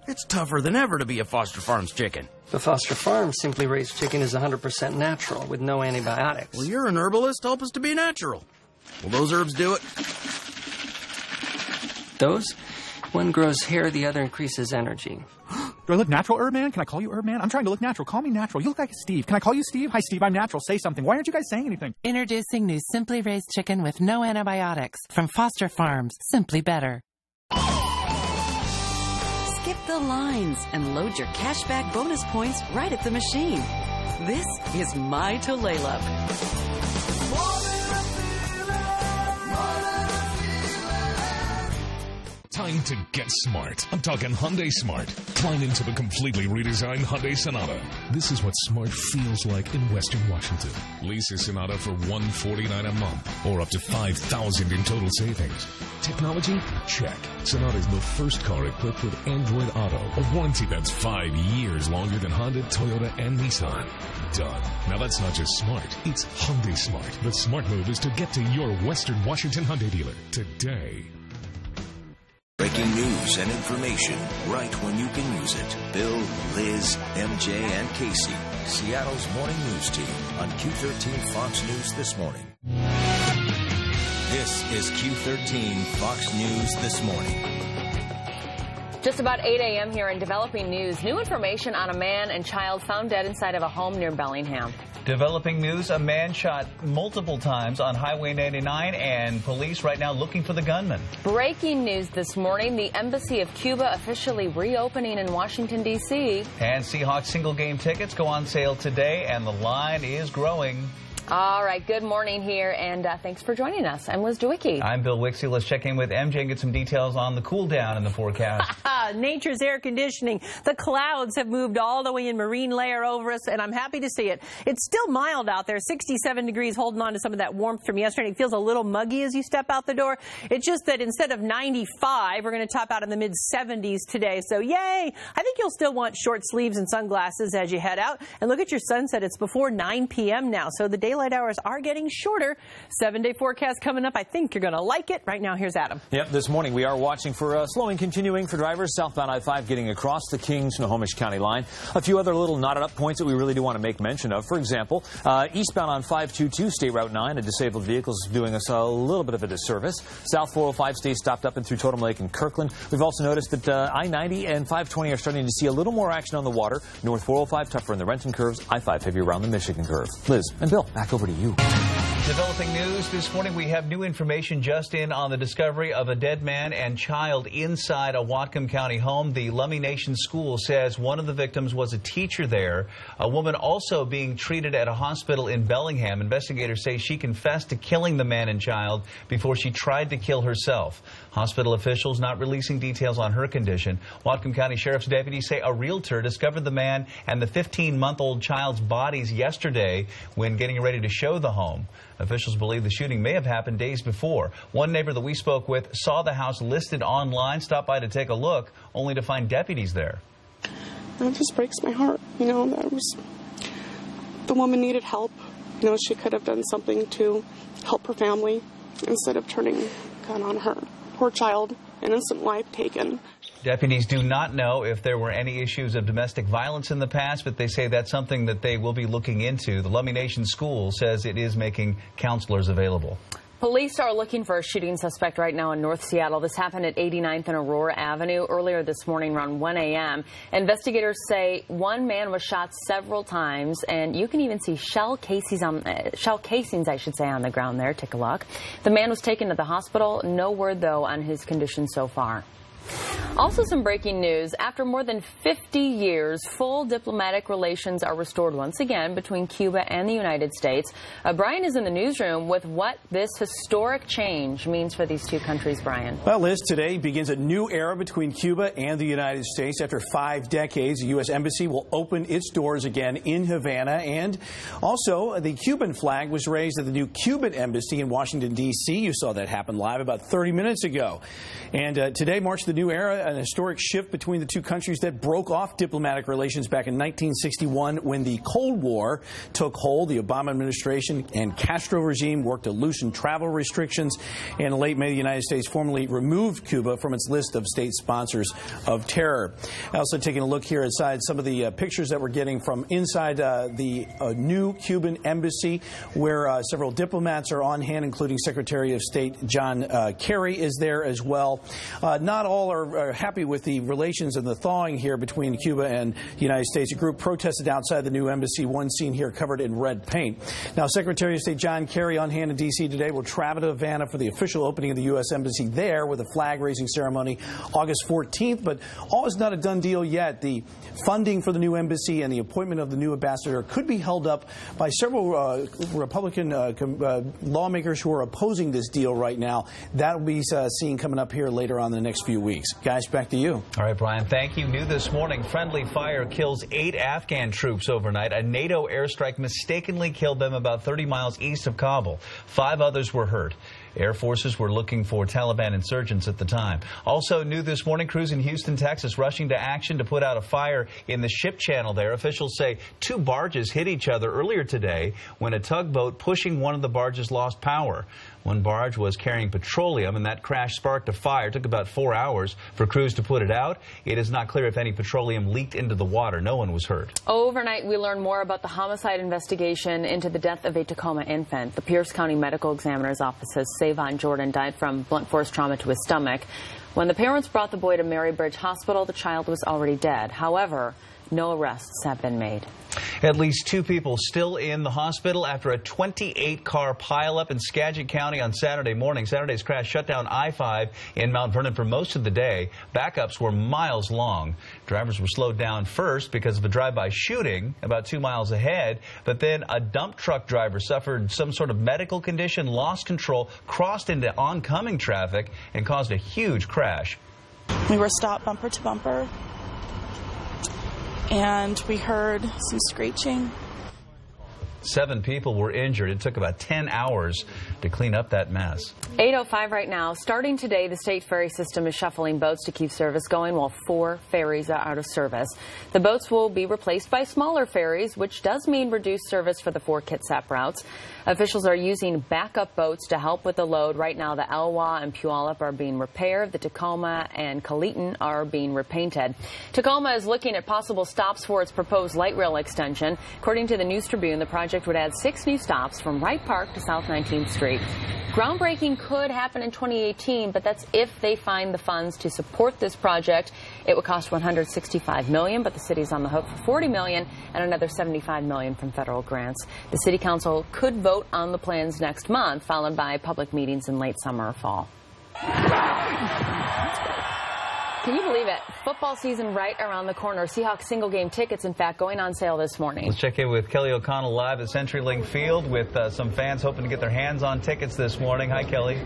It's tougher than ever to be a Foster Farms chicken. The Foster Farms Simply Raised chicken is 100% natural with no antibiotics. Well, you're an herbalist. Help us to be natural. Will those herbs do it? Those? One grows hair, the other increases energy. Do I look natural, Herb Man? Can I call you Herb Man? I'm trying to look natural. Call me natural. You look like Steve. Can I call you Steve? Hi, Steve. I'm natural. Say something. Why aren't you guys saying anything? Introducing new Simply Raised chicken with no antibiotics from Foster Farms. Simply better. Skip the lines and load your cashback bonus points right at the machine. This is My Tulalip. Time to get smart. I'm talking Hyundai Smart. Climb into the completely redesigned Hyundai Sonata. This is what smart feels like in Western Washington. Lease a Sonata for $149 a month or up to $5,000 in total savings. Technology? Check. Sonata is the first car equipped with Android Auto, a warranty that's 5 years longer than Honda, Toyota, and Nissan. Done. Now that's not just smart. It's Hyundai Smart. The smart move is to get to your Western Washington Hyundai dealer today. Breaking news and information right when you can use it. Bill, Liz, MJ, and Casey. Seattle's morning news team on Q13 Fox News This Morning. This is Q13 Fox News This Morning. Just about 8 a.m. here in Developing News. New information on a man and child found dead inside of a home near Bellingham. Developing news, a man shot multiple times on Highway 99 and police right now looking for the gunman. Breaking news this morning, the Embassy of Cuba officially reopening in Washington, D.C. And Seahawks single game tickets go on sale today and the line is growing. All right, good morning here, and thanks for joining us. I'm Liz Dewicki. I'm Bill Wixie. Let's check in with MJ and get some details on the cool down in the forecast. Nature's air conditioning. The clouds have moved all the way in marine layer over us, and I'm happy to see it. It's still mild out there, 67 degrees, holding on to some of that warmth from yesterday. It feels a little muggy as you step out the door. It's just that instead of 95, we're going to top out in the mid-70s today. So, yay! I think you'll still want short sleeves and sunglasses as you head out. And look at your sunset. It's before 9 p.m. now, so the daylight hours are getting shorter. 7-day forecast coming up. I think you're going to like it. Right now, here's Adam. Yep, this morning we are watching for slowing continuing for drivers southbound I-5 getting across the Kings-Snohomish County line. A few other little knotted up points that we really do want to make mention of. For example, eastbound on 522 State Route 9, a disabled vehicle is doing us a little bit of a disservice. South 405 stays stopped up and through Totem Lake and Kirkland. We've also noticed that I-90 and 520 are starting to see a little more action on the water. North 405 tougher in the Renton curves. I-5 heavy around the Michigan curve. Liz and Bill, back over to you. Developing news this morning, we have new information just in on the discovery of a dead man and child inside a Whatcom County home. The Lummi Nation School says one of the victims was a teacher there. A woman also being treated at a hospital in Bellingham. Investigators say she confessed to killing the man and child before she tried to kill herself. Hospital officials not releasing details on her condition. Whatcom County Sheriff's deputies say a realtor discovered the man and the 15-month-old child's bodies yesterday when getting ready to show the home. Officials believe the shooting may have happened days before. One neighbor that we spoke with saw the house listed online, stopped by to take a look, only to find deputies there. It just breaks my heart. You know, the woman needed help. You know, she could have done something to help her family instead of turning a gun on her. Poor child, innocent life taken. Deputies do not know if there were any issues of domestic violence in the past, but they say that's something that they will be looking into. The Lummi Nation School says it is making counselors available. Police are looking for a shooting suspect right now in North Seattle. This happened at 89th and Aurora Avenue earlier this morning around 1 a.m. Investigators say one man was shot several times, and you can even see shell casings, on the ground there. Take a look. The man was taken to the hospital. No word, though, on his condition so far. Also some breaking news. After more than 50 years, full diplomatic relations are restored once again between Cuba and the United States. Brian is in the newsroom with what this historic change means for these two countries, Brian. Well, Liz, today begins a new era between Cuba and the United States. After 5 decades, the U.S. Embassy will open its doors again in Havana. And also, the Cuban flag was raised at the new Cuban Embassy in Washington, D.C. You saw that happen live about 30 minutes ago. And today marks the new era, an historic shift between the two countries that broke off diplomatic relations back in 1961 when the Cold War took hold. The Obama administration and Castro regime worked to loosen travel restrictions. And in late May, the United States formally removed Cuba from its list of state sponsors of terror. Also taking a look here inside some of the pictures that we're getting from inside the new Cuban embassy, where several diplomats are on hand, including Secretary of State John Kerry is there as well. Not all are happy with the relations and the thawing here between Cuba and the United States. A group protested outside the new embassy, one seen here covered in red paint. Now, Secretary of State John Kerry on hand in D.C. today will travel to Havana for the official opening of the U.S. Embassy there with a flag-raising ceremony August 14th. But all is not a done deal yet. The funding for the new embassy and the appointment of the new ambassador could be held up by several Republican lawmakers who are opposing this deal right now. That will be seen coming up here later on in the next few weeks. Guys, back to you. All right, Brian, thank you. New this morning, friendly fire kills 8 Afghan troops overnight. A NATO airstrike mistakenly killed them about 30 miles east of Kabul. 5 others were hurt. Air forces were looking for Taliban insurgents at the time. Also new this morning, crews in Houston, Texas, rushing to action to put out a fire in the ship channel there. Officials say 2 barges hit each other earlier today when a tugboat pushing one of the barges lost power. One barge was carrying petroleum, and that crash sparked a fire. It took about 4 hours for crews to put it out. It is not clear if any petroleum leaked into the water. No one was hurt. Overnight, we learned more about the homicide investigation into the death of a Tacoma infant. The Pierce County Medical Examiner's Office says Savon Jordan died from blunt force trauma to his stomach. When the parents brought the boy to Marybridge Hospital, the child was already dead. However, no arrests have been made. At least 2 people still in the hospital after a 28-car pileup in Skagit County on Saturday morning. Saturday's crash shut down I-5 in Mount Vernon for most of the day. Backups were miles long. Drivers were slowed down first because of a drive-by shooting about 2 miles ahead. But then a dump truck driver suffered some sort of medical condition, lost control, crossed into oncoming traffic, and caused a huge crash. We were stopped bumper to bumper, and we heard some screeching. 7 people were injured. It took about 10 hours to clean up that mess. 8:05 right now. Starting today, the state ferry system is shuffling boats to keep service going while 4 ferries are out of service. The boats will be replaced by smaller ferries, which does mean reduced service for the 4 Kitsap routes. Officials are using backup boats to help with the load. Right now, the Elwha and Puyallup are being repaired. The Tacoma and Caleton are being repainted. Tacoma is looking at possible stops for its proposed light rail extension. According to the News Tribune, the project would add 6 new stops from Wright Park to South 19th Street. Groundbreaking could happen in 2018, but that's if they find the funds to support this project. It would cost $165 million, but the city's on the hook for $40 million and another $75 million from federal grants. The city council could vote on the plans next month, followed by public meetings in late summer or fall. Can you believe it? Football season right around the corner. Seahawks single-game tickets, in fact, going on sale this morning. Let's check in with Kelly O'Connell live at CenturyLink Field with some fans hoping to get their hands on tickets this morning. Hi, Kelly.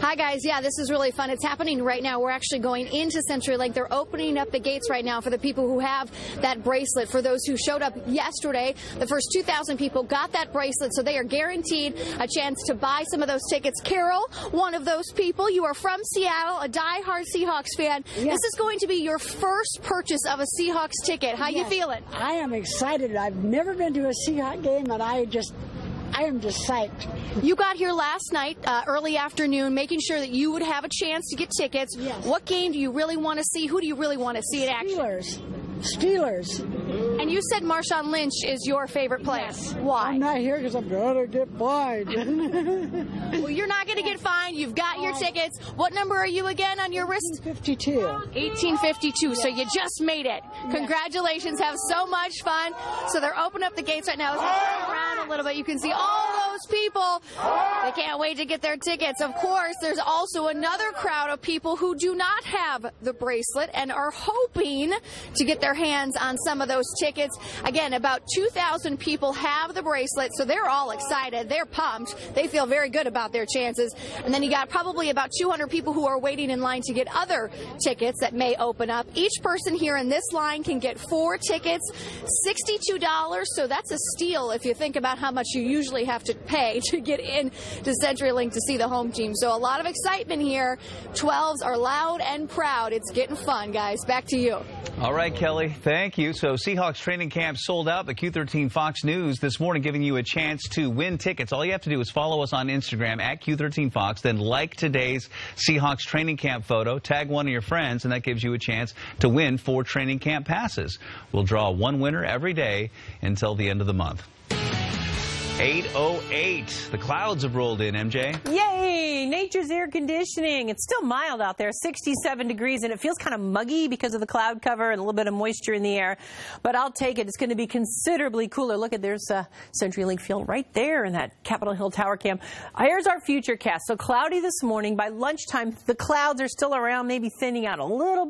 Hi, guys. Yeah, this is really fun. It's happening right now. We're actually going into CenturyLink. They're opening up the gates right now for the people who have that bracelet. For those who showed up yesterday, the first 2,000 people got that bracelet, so they are guaranteed a chance to buy some of those tickets. Carol, one of those people. You are from Seattle, a diehard Seahawks fan. Yes. This is going to be your first purchase of a Seahawks ticket. How you feeling? I am excited. I've never been to a Seahawks game, and I am just psyched. You got here last night, early afternoon, making sure that you would have a chance to get tickets. Yes. What game do you really want to see? Who do you really want to see in action? Steelers. And you said Marshawn Lynch is your favorite player. Yes. Why? I'm not here because I'm going to get fined. Well, you're not going to get fined. You've got your tickets. What number are you again on your wrist? 1852. 1852. Yes. So you just made it. Yes. Congratulations. Have so much fun. So they're opening up the gates right now. As we turn around a little bit, you can see all those people. They can't wait to get their tickets. Of course, there's also another crowd of people who do not have the bracelet and are hoping to get their hands on some of those tickets. Again, about 2,000 people have the bracelet, so they're all excited. They're pumped. They feel very good about their chances. And then you got probably about 200 people who are waiting in line to get other tickets that may open up. Each person here in this line can get 4 tickets, $62, so that's a steal if you think about about how much you usually have to pay to get in to CenturyLink to see the home team. So a lot of excitement here. 12s are loud and proud. It's getting fun, guys. Back to you. All right, Kelly, thank you. So Seahawks training camp sold out. The Q13 Fox News this morning giving you a chance to win tickets. All you have to do is follow us on Instagram at Q13 Fox, then like today's Seahawks training camp photo, tag one of your friends, and that gives you a chance to win 4 training camp passes. We'll draw one winner every day until the end of the month. 8:08. The clouds have rolled in, MJ. Yay! Nature's air conditioning. It's still mild out there, 67 degrees, and it feels kind of muggy because of the cloud cover and a little bit of moisture in the air. But I'll take it. It's going to be considerably cooler. Look, there's CenturyLink field right there in that Capitol Hill Tower Cam. Here's our future cast. So cloudy this morning. By lunchtime, the clouds are still around, maybe thinning out a little